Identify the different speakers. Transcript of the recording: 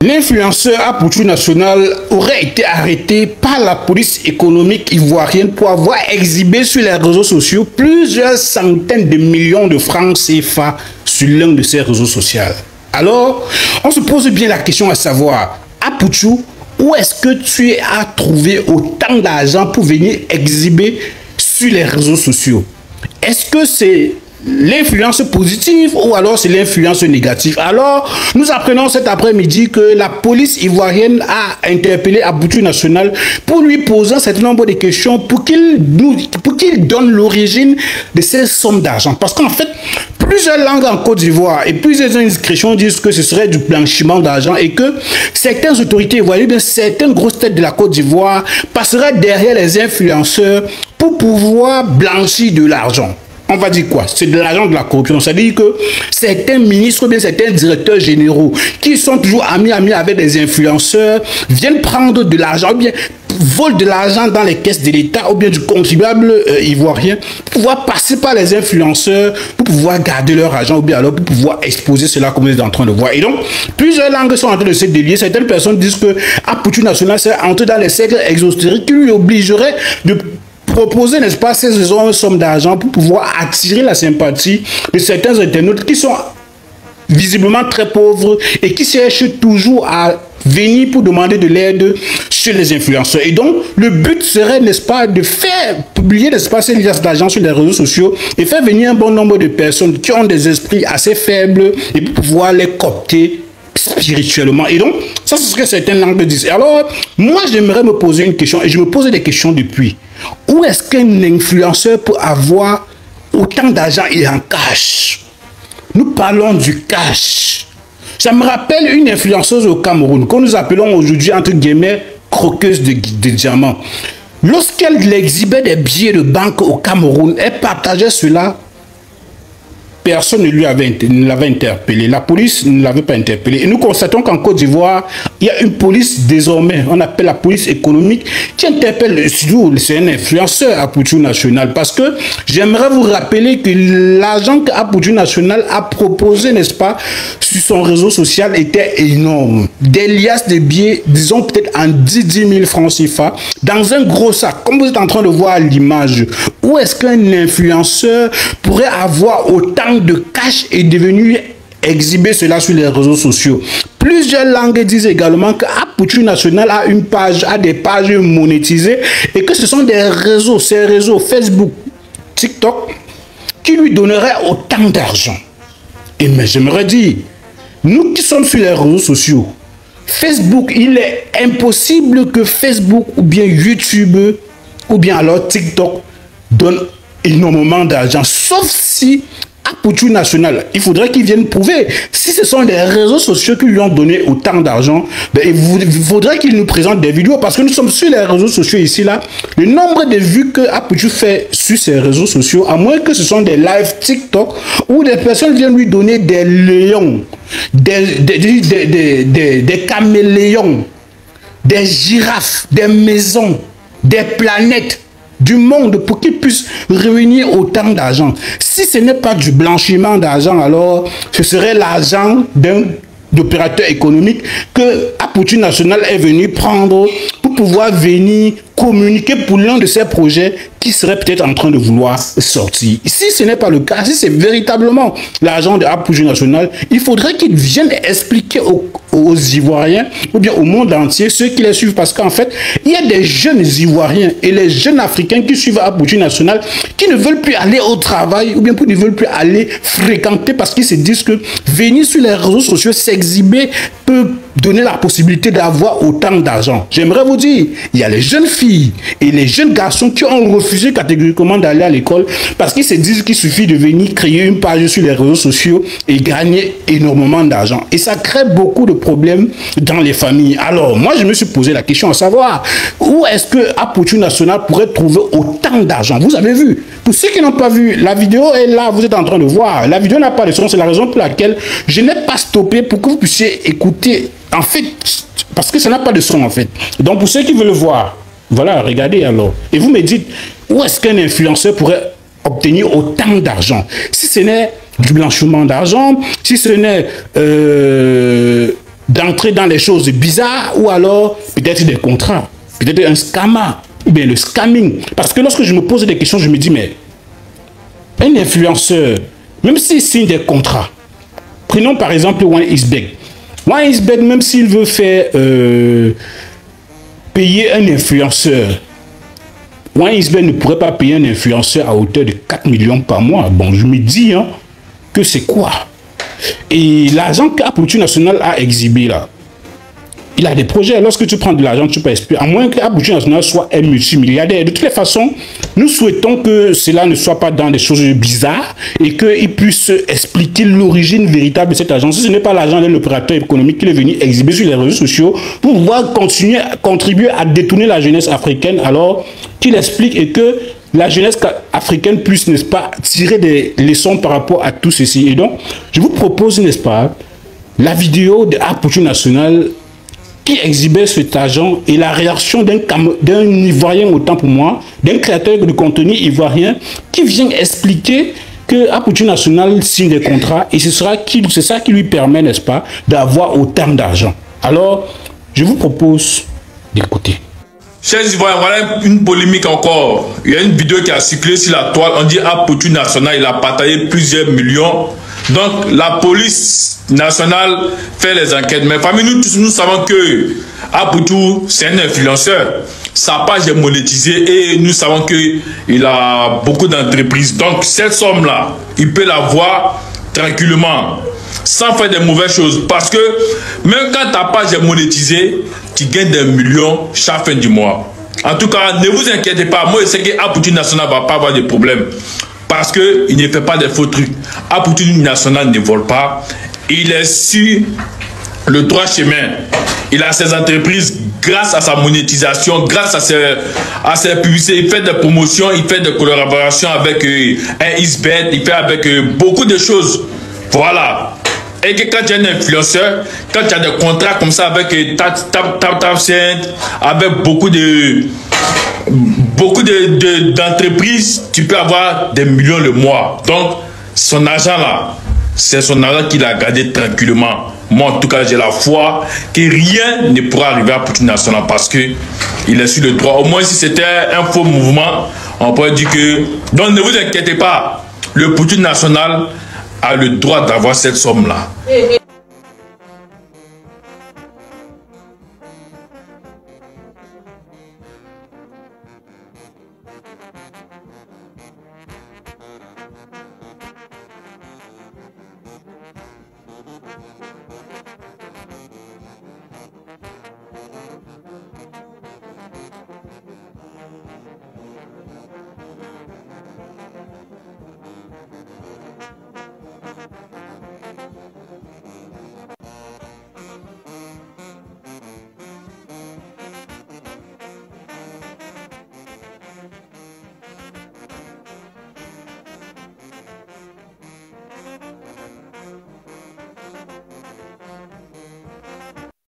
Speaker 1: L'influenceur Apoutou National aurait été arrêté par la police économique ivoirienne pour avoir exhibé sur les réseaux sociaux plusieurs centaines de millions de francs CFA sur l'un de ses réseaux sociaux. Alors, on se pose bien la question à savoir, Apoutou, où est-ce que tu as trouvé autant d'argent pour venir exhiber sur les réseaux sociaux? Est-ce que c'est l'influence positive ou alors c'est l'influence négative? Alors, nous apprenons cet après-midi que la police ivoirienne a interpellé Apoutou National pour lui poser un certain nombre de questions pour qu'il donne l'origine de ces sommes d'argent. Parce qu'en fait, plusieurs langues en Côte d'Ivoire et plusieurs inscriptions disent que ce serait du blanchiment d'argent et que certaines autorités ivoiriennes, bien certaines grosses têtes de la Côte d'Ivoire passeraient derrière les influenceurs pour pouvoir blanchir de l'argent. On va dire quoi? C'est de l'argent de la corruption. C'est-à-dire que certains ministres ou bien certains directeurs généraux qui sont toujours amis avec des influenceurs viennent prendre de l'argent ou bien volent de l'argent dans les caisses de l'État ou bien du contribuable ivoirien pour pouvoir passer par les influenceurs pour pouvoir garder leur argent ou bien alors pour pouvoir exposer cela comme vous êtes en train de voir. Et donc, plusieurs langues sont en train de se délier. Certaines personnes disent que Apoutou National s'est entré dans les cercles exotériques qui lui obligeraient de proposer, n'est-ce pas, ces sommes d'argent pour pouvoir attirer la sympathie de certains internautes qui sont visiblement très pauvres et qui cherchent toujours à venir pour demander de l'aide chez les influenceurs. Et donc, le but serait, n'est-ce pas, de faire publier, n'est-ce pas, ces liasses d'argent sur les réseaux sociaux et faire venir un bon nombre de personnes qui ont des esprits assez faibles et pour pouvoir les coopter spirituellement. Et donc, ça, c'est ce que certaines langues disent. Alors, moi, j'aimerais me poser une question, et je me pose des questions depuis. Où est-ce qu'un influenceur peut avoir autant d'argent et en cash? Nous parlons du cash. Ça me rappelle une influenceuse au Cameroun, que nous appelons aujourd'hui, entre guillemets, croqueuse de diamants. Lorsqu'elle exhibait des billets de banque au Cameroun, elle partageait cela. Personne ne l'avait interpellé. La police ne l'avait pas interpellé. Et nous constatons qu'en Côte d'Ivoire, il y a une police désormais, on appelle la police économique, qui interpelle, c'est un influenceur Apoutou National. Parce que j'aimerais vous rappeler que l'argent qu'Apoutou National a proposé, n'est-ce pas, sur son réseau social était énorme. Des liasses de billets, disons peut-être en 10 000 francs CFA, dans un gros sac. Comme vous êtes en train de voir l'image, où est-ce qu'un influenceur pourrait avoir autant de cash est devenu exhiber cela sur les réseaux sociaux? Plusieurs langues disent également que Apoutou National a des pages monétisées et que ce sont des réseaux, ces réseaux Facebook, TikTok, qui lui donneraient autant d'argent. Et mais j'aimerais dire, nous qui sommes sur les réseaux sociaux, Facebook, il est impossible que Facebook ou bien YouTube ou bien alors TikTok donne énormément d'argent, sauf si Apoutou National, il faudrait qu'ils viennent prouver. Si ce sont des réseaux sociaux qui lui ont donné autant d'argent, ben, il faudrait qu'ils nous présentent des vidéos parce que nous sommes sur les réseaux sociaux ici, là. Le nombre de vues que Apoutou fait sur ces réseaux sociaux, à moins que ce sont des lives TikTok où des personnes viennent lui donner des lions, des caméléons, des girafes, des maisons, des planètes, du monde pour qu'ils puissent réunir autant d'argent. Si ce n'est pas du blanchiment d'argent, alors ce serait l'argent d'un opérateur économique que Apoutou National est venu prendre pour pouvoir venir communiquer pour l'un de ses projets qui serait peut-être en train de vouloir sortir. Si ce n'est pas le cas, si c'est véritablement l'argent de Apoutou National, il faudrait qu'il vienne expliquer aux Ivoiriens ou bien au monde entier ceux qui les suivent, parce qu'en fait, il y a des jeunes Ivoiriens et les jeunes Africains qui suivent Apoutou National qui ne veulent plus aller au travail ou bien qui ne veulent plus aller fréquenter parce qu'ils se disent que venir sur les réseaux sociaux, s'exhiber peut donner la possibilité d'avoir autant d'argent. J'aimerais vous dire, il y a les jeunes filles et les jeunes garçons qui ont refusé catégoriquement d'aller à l'école parce qu'ils se disent qu'il suffit de venir créer une page sur les réseaux sociaux et gagner énormément d'argent. Et ça crée beaucoup de problèmes dans les familles. Alors, moi, je me suis posé la question à savoir, où est-ce que Apoutou National pourrait trouver autant d'argent? Vous avez vu. Pour ceux qui n'ont pas vu, la vidéo est là, vous êtes en train de voir. La vidéo n'a pas de son, c'est la raison pour laquelle je n'ai pas stoppé pour que vous puissiez écouter. En fait, parce que ça n'a pas de son en fait. Donc pour ceux qui veulent le voir, voilà, regardez alors. Et vous me dites, où est-ce qu'un influenceur pourrait obtenir autant d'argent? Si ce n'est du blanchiment d'argent, si ce n'est d'entrer dans les choses bizarres ou alors peut-être des contrats, peut-être un scammer ou bien le scamming. Parce que lorsque je me pose des questions, je me dis, mais un influenceur, même s'il signe des contrats, prenons par exemple One Isbeg. One Isbeg, même s'il veut faire payer un influenceur, One Isbeg ne pourrait pas payer un influenceur à hauteur de 4 millions par mois. Bon, je me dis hein, que c'est quoi? Et l'argent qu'Apoutu National a exhibé là, il a des projets. Lorsque tu prends de l'argent, tu peux expliquer. À moins qu'Apoutu National soit un multimilliardaire. De toutes les façons, nous souhaitons que cela ne soit pas dans des choses bizarres et qu'il puisse expliquer l'origine véritable de cet argent. Si ce n'est pas l'argent d'un opérateur économique qu'il est venu exhiber sur les réseaux sociaux pour pouvoir continuer à contribuer à détourner la jeunesse africaine, alors qu'il explique et que la jeunesse africaine puisse, n'est-ce pas, tirer des leçons par rapport à tout ceci. Et donc, je vous propose, n'est-ce pas, la vidéo de Apoutu National qui exhibait cet argent et la réaction d'un Ivoirien, autant pour moi, d'un créateur de contenu ivoirien qui vient expliquer que Apoutu National signe des contrats et c'est ça qui lui permet, n'est-ce pas, d'avoir autant d'argent. Alors, je vous propose d'écouter.
Speaker 2: Chers Ivoiriens, voilà une polémique encore. Il y a une vidéo qui a circulé sur la toile. On dit Apoutu National, il a partagé plusieurs millions. Donc la police nationale fait les enquêtes. Mais parmi nous tous, nous savons que Apoutu, c'est un influenceur. Sa page est monétisée et nous savons qu'il a beaucoup d'entreprises. Donc cette somme-là, il peut l'avoir tranquillement, sans faire de mauvaises choses. Parce que même quand ta page est monétisée, tu gagnes des millions chaque fin du mois. En tout cas, ne vous inquiétez pas. Moi, je sais qu'Apoutu National ne va pas avoir de problème. Parce qu'il ne fait pas de faux trucs. Apoutu National ne vole pas. Il est sur le droit chemin. Il a ses entreprises grâce à sa monétisation, grâce à ses publicités. Il fait des promotions, il fait des collaborations avec un Isbet, il fait avec beaucoup de choses. Voilà. Et que quand tu es un influenceur, quand tu as des contrats comme ça avec avec beaucoup d'entreprises, tu peux avoir des millions le mois. Donc, son argent là, c'est son argent qu'il a gardé tranquillement. Moi, en tout cas, j'ai la foi que rien ne pourra arriver à Apoutu National parce qu'il est sur le droit. Au moins, si c'était un faux mouvement, on pourrait dire que... Donc, ne vous inquiétez pas, le Apoutu National a le droit d'avoir cette somme-là.